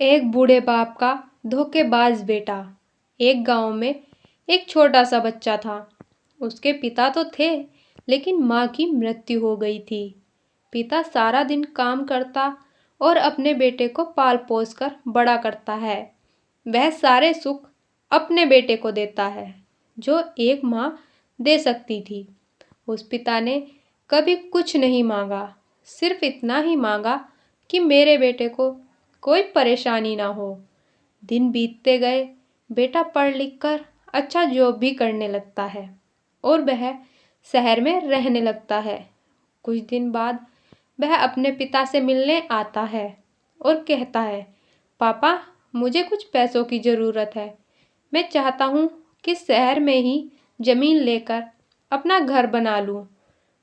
एक बूढ़े बाप का धोखेबाज बेटा। एक गांव में एक छोटा सा बच्चा था। उसके पिता तो थे, लेकिन माँ की मृत्यु हो गई थी। पिता सारा दिन काम करता और अपने बेटे को पाल पोस कर बड़ा करता है। वह सारे सुख अपने बेटे को देता है, जो एक माँ दे सकती थी। उस पिता ने कभी कुछ नहीं मांगा, सिर्फ इतना ही मांगा कि मेरे बेटे को कोई परेशानी ना हो। दिन बीतते गए, बेटा पढ़ लिख कर अच्छा जॉब भी करने लगता है और वह शहर में रहने लगता है। कुछ दिन बाद वह अपने पिता से मिलने आता है और कहता है, पापा, मुझे कुछ पैसों की ज़रूरत है। मैं चाहता हूँ कि शहर में ही ज़मीन लेकर अपना घर बना लूँ।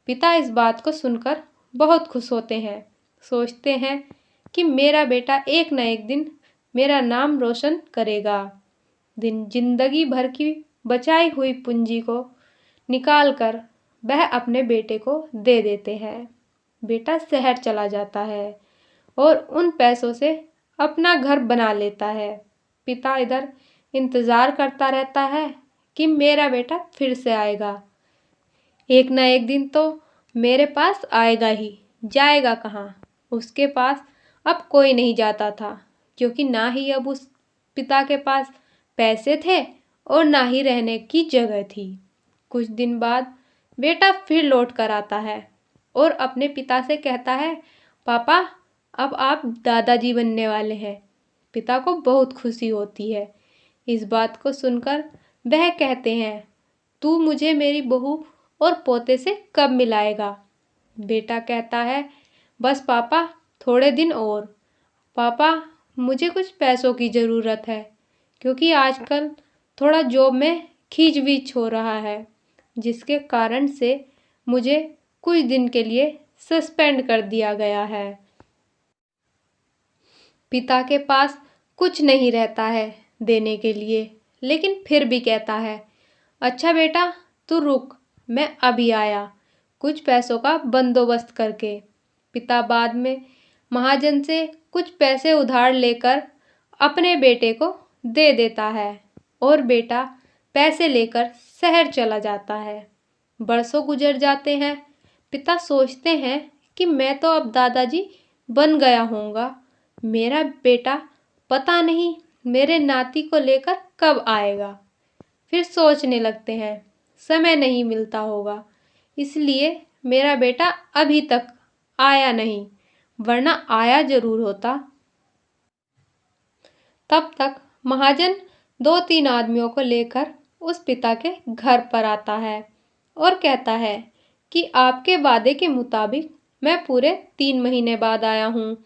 पिता इस बात को सुनकर बहुत खुश होते हैं। सोचते हैं कि मेरा बेटा एक न एक दिन मेरा नाम रोशन करेगा। जिंदगी भर की बचाई हुई पूंजी को निकाल कर वह अपने बेटे को दे देते हैं। बेटा शहर चला जाता है और उन पैसों से अपना घर बना लेता है। पिता इधर इंतज़ार करता रहता है कि मेरा बेटा फिर से आएगा। एक न एक दिन तो मेरे पास आएगा ही, जाएगा कहाँ। उसके पास अब कोई नहीं जाता था, क्योंकि ना ही अब उस पिता के पास पैसे थे और ना ही रहने की जगह थी। कुछ दिन बाद बेटा फिर लौट कर आता है और अपने पिता से कहता है, पापा, अब आप दादाजी बनने वाले हैं। पिता को बहुत खुशी होती है। इस बात को सुनकर वह कहते हैं, तू मुझे मेरी बहू और पोते से कब मिलाएगा? बेटा कहता है, बस पापा, थोड़े दिन और। पापा, मुझे कुछ पैसों की ज़रूरत है, क्योंकि आजकल थोड़ा जॉब में खींचवीच हो रहा है, जिसके कारण से मुझे कुछ दिन के लिए सस्पेंड कर दिया गया है। पिता के पास कुछ नहीं रहता है देने के लिए, लेकिन फिर भी कहता है, अच्छा बेटा, तू रुक, मैं अभी आया कुछ पैसों का बंदोबस्त करके। पिता बाद में महाजन से कुछ पैसे उधार लेकर अपने बेटे को दे देता है और बेटा पैसे लेकर शहर चला जाता है। बरसों गुजर जाते हैं। पिता सोचते हैं कि मैं तो अब दादाजी बन गया होऊंगा। मेरा बेटा पता नहीं मेरे नाती को लेकर कब आएगा। फिर सोचने लगते हैं, समय नहीं मिलता होगा, इसलिए मेरा बेटा अभी तक आया नहीं, वरना आया जरूर होता। तब तक महाजन 2-3 आदमियों को लेकर उस पिता के घर पर आता है और कहता है कि आपके वादे के मुताबिक मैं पूरे 3 महीने बाद आया हूँ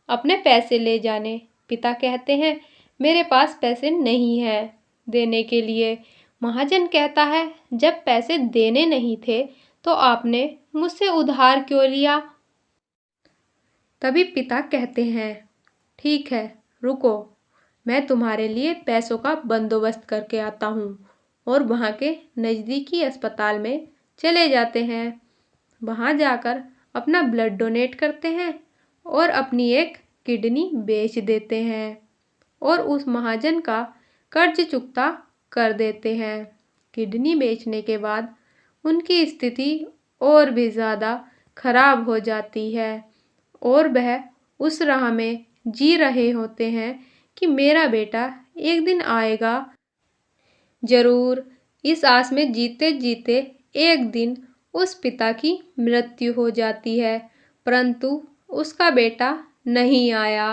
अपने पैसे ले जाने। पिता कहते हैं, मेरे पास पैसे नहीं है देने के लिए। महाजन कहता है, जब पैसे देने नहीं थे तो आपने मुझसे उधार क्यों लिया? तभी पिता कहते हैं, ठीक है, रुको, मैं तुम्हारे लिए पैसों का बंदोबस्त करके आता हूँ। और वहाँ के नज़दीकी अस्पताल में चले जाते हैं। वहाँ जाकर अपना ब्लड डोनेट करते हैं और अपनी एक किडनी बेच देते हैं और उस महाजन का कर्ज चुकता कर देते हैं। किडनी बेचने के बाद उनकी स्थिति और भी ज़्यादा खराब हो जाती है और वह उस राह में जी रहे होते हैं कि मेरा बेटा एक दिन आएगा जरूर। इस आस में जीते जीते एक दिन उस पिता की मृत्यु हो जाती है, परंतु उसका बेटा नहीं आया।